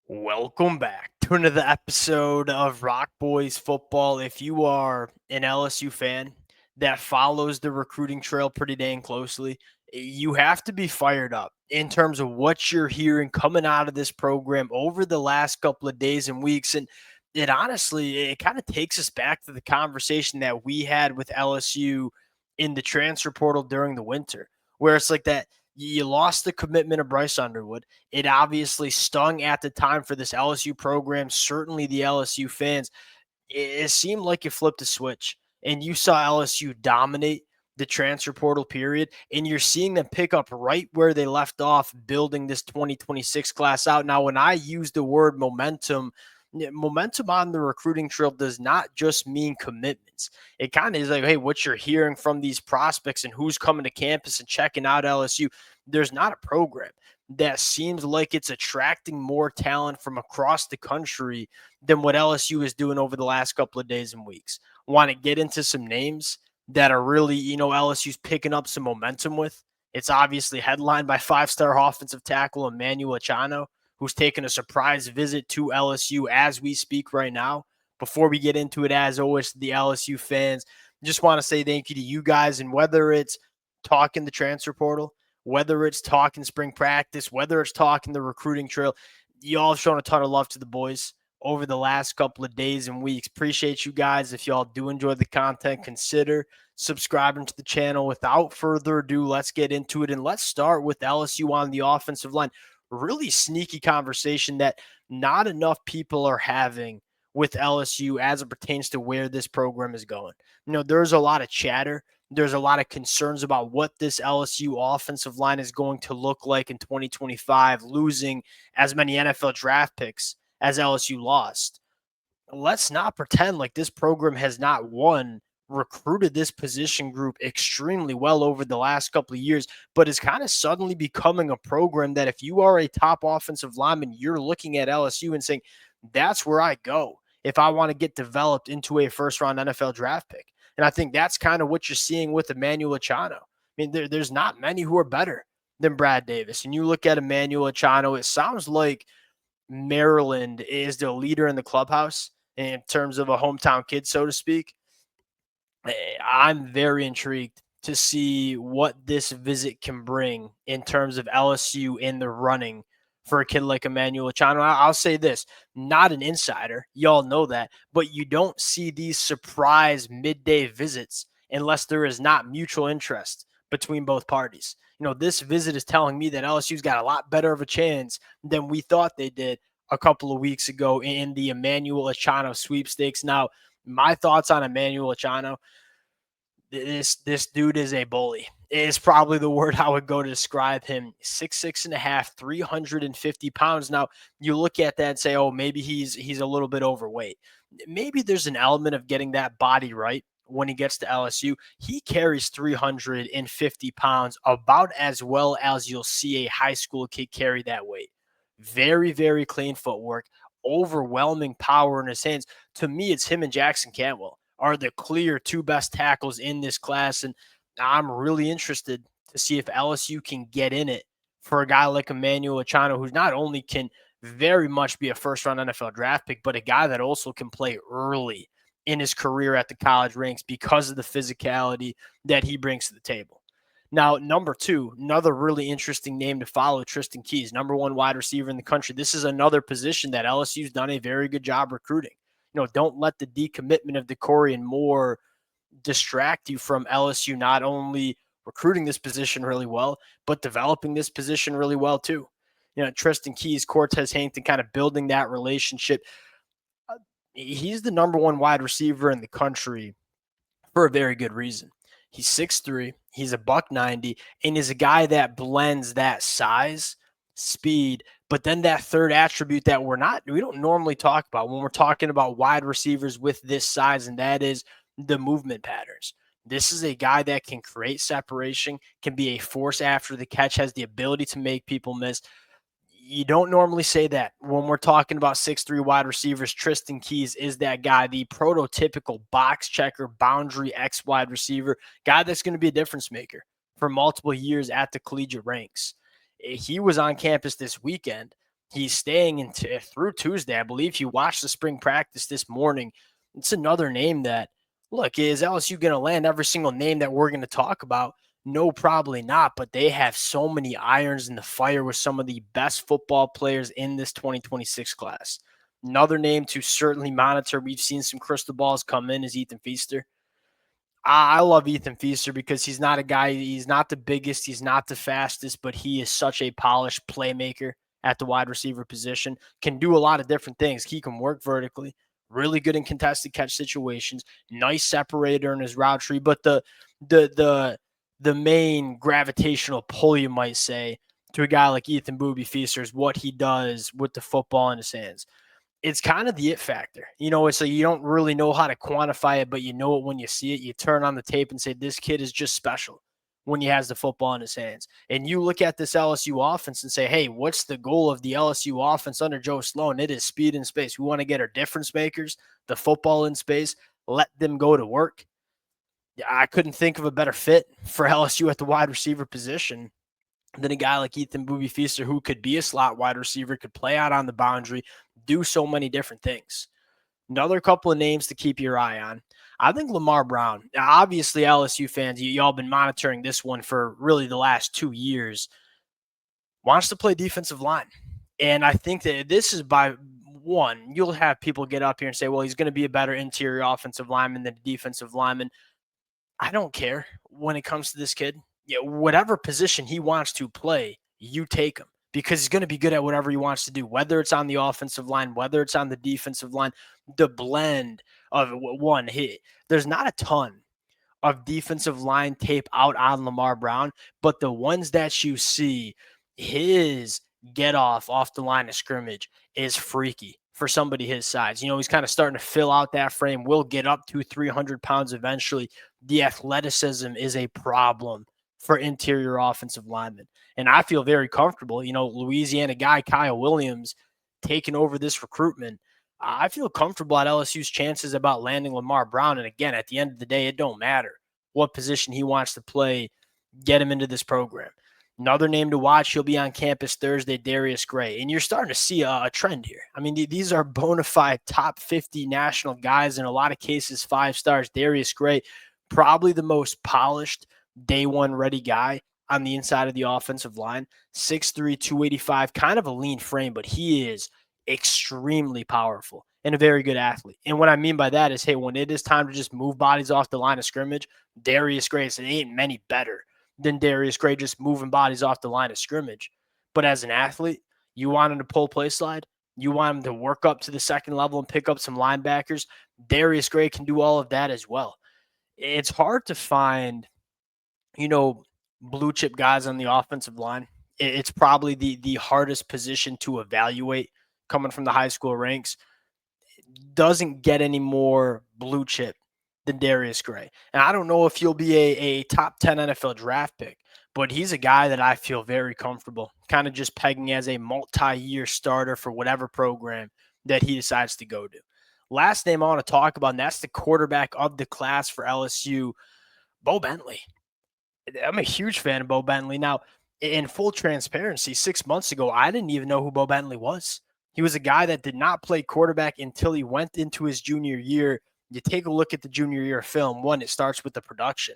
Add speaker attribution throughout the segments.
Speaker 1: Welcome back to another episode of Rock Boys Football. If you are an LSU fan that follows the recruiting trail pretty dang closely, you have to be fired up in terms of what you're hearing coming out of this program over the last couple of days and weeks. And it honestly, it kind of takes us back to the conversation that we had with LSU in the transfer portal during the winter, where it's like that you lost the commitment of Bryce Underwood. It obviously stung at the time for this LSU program, certainly the LSU fans. It seemed like you flipped a switch and you saw LSU dominate the transfer portal period, and you're seeing them pick up right where they left off building this 2026 class out. Now, when I use the word momentum on the recruiting trail does not just mean commitments. It kind of is like, hey, what you're hearing from these prospects and who's coming to campus and checking out LSU. There's not a program that seems like it's attracting more talent from across the country than what LSU is doing over the last couple of days and weeks. Want to get into some names that are really, LSU's picking up some momentum with? It's obviously headlined by five-star offensive tackle Emmanuel Iheanacho, who's taking a surprise visit to LSU as we speak right now. Before we get into it, as always, the LSU fans, just want to say thank you to you guys. And whether it's talking the transfer portal, whether it's talking spring practice, whether it's talking the recruiting trail, y'all have shown a ton of love to the boys over the last couple of days and weeks. Appreciate you guys. If y'all do enjoy the content, consider subscribing to the channel. Without further ado, let's get into it. And let's start with LSU on the offensive line. Really sneaky conversation that not enough people are having with LSU as it pertains to where this program is going. There's a lot of chatter. There's a lot of concerns about what this LSU offensive line is going to look like in 2025, losing as many NFL draft picks as LSU lost. Let's not pretend like this program has not recruited this position group extremely well over the last couple of years, but is kind of suddenly becoming a program that if you are a top offensive lineman, you're looking at LSU and saying, that's where I go if I want to get developed into a first-round NFL draft pick. And I think that's kind of what you're seeing with Emmanuel Iheanacho. I mean, there's not many who are better than Brad Davis. And you look at Emmanuel Iheanacho, it sounds like Maryland is the leader in the clubhouse in terms of a hometown kid, so to speak. I'm very intrigued to see what this visit can bring in terms of LSU in the running for a kid like Emmanuel Iheanacho. I'll say this, not an insider. Y'all know that. But you don't see these surprise midday visits unless there is not mutual interest between both parties. This visit is telling me that LSU's got a lot better of a chance than we thought they did a couple of weeks ago in the Emmanuel Iheanacho sweepstakes. Now, my thoughts on Emmanuel Iheanacho, this dude is a bully. Is probably the word I would go to describe him. 6'6.5", 350 pounds. Now, you look at that and say, oh, maybe he's a little bit overweight. Maybe there's an element of getting that body right when he gets to LSU. He carries 350 pounds about as well as you'll see a high school kid carry that weight. Very, very clean footwork, overwhelming power in his hands. To me, it's him and Jackson Cantwell are the clear two best tackles in this class. And I'm really interested to see if LSU can get in it for a guy like Emmanuel Iheanacho, who not only can very much be a first-round NFL draft pick, but a guy that also can play early in his career at the college ranks because of the physicality that he brings to the table. Now, number two, another really interesting name to follow, Tristan Keys, number one wide receiver in the country. This is another position that LSU's done a very good job recruiting. Don't let the decommitment of Decorian Moore distract you from LSU not only recruiting this position really well, but developing this position really well too. Tristan Keys, Cortez Hankton kind of building that relationship. He's the number one wide receiver in the country for a very good reason. He's 6'3", he's a $190, and is a guy that blends that size, speed, but then that third attribute that we don't normally talk about when we're talking about wide receivers with this size, and that is the movement patterns. This is a guy that can create separation, can be a force after the catch, has the ability to make people miss. You don't normally say that when we're talking about 6'3" wide receivers. Tristan Keys is that guy, the prototypical box checker, boundary X wide receiver, guy that's going to be a difference maker for multiple years at the collegiate ranks. He was on campus this weekend, He's staying through Tuesday. I believe he watched the spring practice this morning. It's another name that, look, is LSU going to land every single name that we're going to talk about? No, probably not, but they have so many irons in the fire with some of the best football players in this 2026 class. Another name to certainly monitor. We've seen some crystal balls come in is Ethan Feaster. I love Ethan Feaster because he's not a guy, he's not the biggest, he's not the fastest, but he is such a polished playmaker at the wide receiver position, can do a lot of different things. He can work vertically, really good in contested catch situations, nice separator in his route tree, but the main gravitational pull, you might say, to a guy like Ethan Booby Feaster is what he does with the football in his hands. It's kind of the it factor. It's like you don't really know how to quantify it, but you know it when you see it. You turn on the tape and say, this kid is just special when he has the football in his hands. And you look at this LSU offense and say, hey, what's the goal of the LSU offense under Joe Sloan? It is speed and space. We want to get our difference makers, the football in space, let them go to work. I couldn't think of a better fit for LSU at the wide receiver position than a guy like Ethan Booby Feaster, who could be a slot wide receiver, could play out on the boundary, do so many different things. Another couple of names to keep your eye on. I think Lamar Brown. Now, obviously, LSU fans, y'all been monitoring this one for really the last 2 years. Wants to play defensive line. And I think that this is by one, you'll have people get up here and say, well, he's going to be a better interior offensive lineman than a defensive lineman. I don't care when it comes to this kid. Yeah, whatever position he wants to play, you take him because he's going to be good at whatever he wants to do, whether it's on the offensive line, whether it's on the defensive line. The blend of one, there's not a ton of defensive line tape out on Lamar Brown, but the ones that you see, his get off the line of scrimmage is freaky for somebody his size. He's kind of starting to fill out that frame, will get up to 300 pounds eventually. The athleticism is a problem for interior offensive linemen. And I feel very comfortable, Louisiana guy Kyle Williams taking over this recruitment. I feel comfortable at LSU's chances about landing Lamar Brown. And again, at the end of the day, it don't matter what position he wants to play, get him into this program. Another name to watch, he'll be on campus Thursday, Darius Gray. And you're starting to see a trend here. I mean, these are bona fide top 50 national guys, in a lot of cases 5 stars. Darius Gray, probably the most polished day one ready guy on the inside of the offensive line. 6'3", 285, kind of a lean frame, but he is extremely powerful and a very good athlete. And what I mean by that is, hey, when it is time to just move bodies off the line of scrimmage, Darius Gray, it ain't many better than Darius Gray just moving bodies off the line of scrimmage. But as an athlete, you want him to pull play slide, you want him to work up to the second level and pick up some linebackers. Darius Gray can do all of that as well. It's hard to find, blue chip guys on the offensive line. It's probably the hardest position to evaluate coming from the high school ranks. Doesn't get any more blue chip than Darius Gray. And I don't know if he'll be a top 10 NFL draft pick, but he's a guy that I feel very comfortable kind of just pegging as a multi-year starter for whatever program that he decides to go to. Last name I want to talk about, and that's the quarterback of the class for LSU, Bo Bentley. I'm a huge fan of Bo Bentley. Now, in full transparency, 6 months ago, I didn't even know who Bo Bentley was. He was a guy that did not play quarterback until he went into his junior year. You take a look at the junior year film. One, it starts with the production.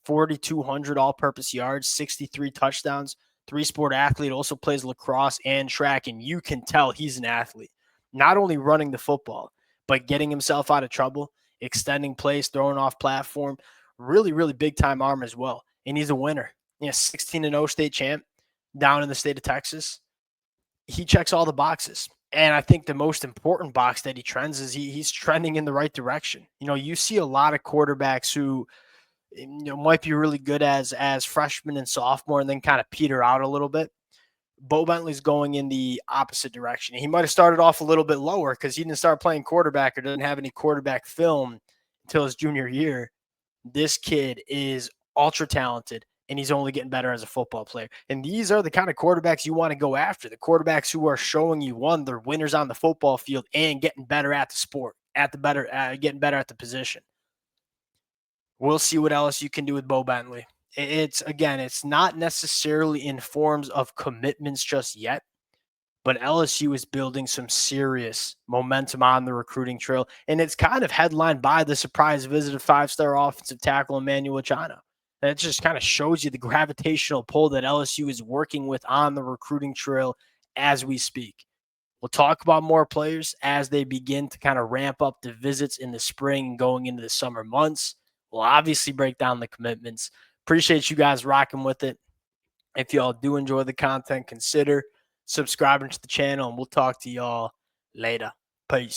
Speaker 1: 4,200 all-purpose yards, 63 touchdowns, 3-sport athlete, also plays lacrosse and track, and you can tell he's an athlete. Not only running the football, but getting himself out of trouble, extending plays, throwing off platform, really, really big-time arm as well. And he's a winner. 16-0 state champ down in the state of Texas. He checks all the boxes. And I think the most important box that he trends is he's trending in the right direction. You see a lot of quarterbacks who might be really good as freshmen and sophomore and then kind of peter out a little bit. Bo Bentley's going in the opposite direction. He might have started off a little bit lower because he didn't start playing quarterback or doesn't have any quarterback film until his junior year. This kid is ultra talented, and he's only getting better as a football player. And these are the kind of quarterbacks you want to go after, the quarterbacks who are showing you, one, they're winners on the football field and getting better at the sport, getting better at the position. We'll see what else you can do with Bo Bentley. It's not necessarily in forms of commitments just yet, but LSU is building some serious momentum on the recruiting trail, and it's kind of headlined by the surprise visit of five-star offensive tackle Emmanuel Iheanacho. And it just kind of shows you the gravitational pull that LSU is working with on the recruiting trail as we speak. We'll talk about more players as they begin to kind of ramp up the visits in the spring and going into the summer months. We'll obviously break down the commitments. Appreciate you guys rocking with it. If y'all do enjoy the content, consider subscribing to the channel, and we'll talk to y'all later. Peace.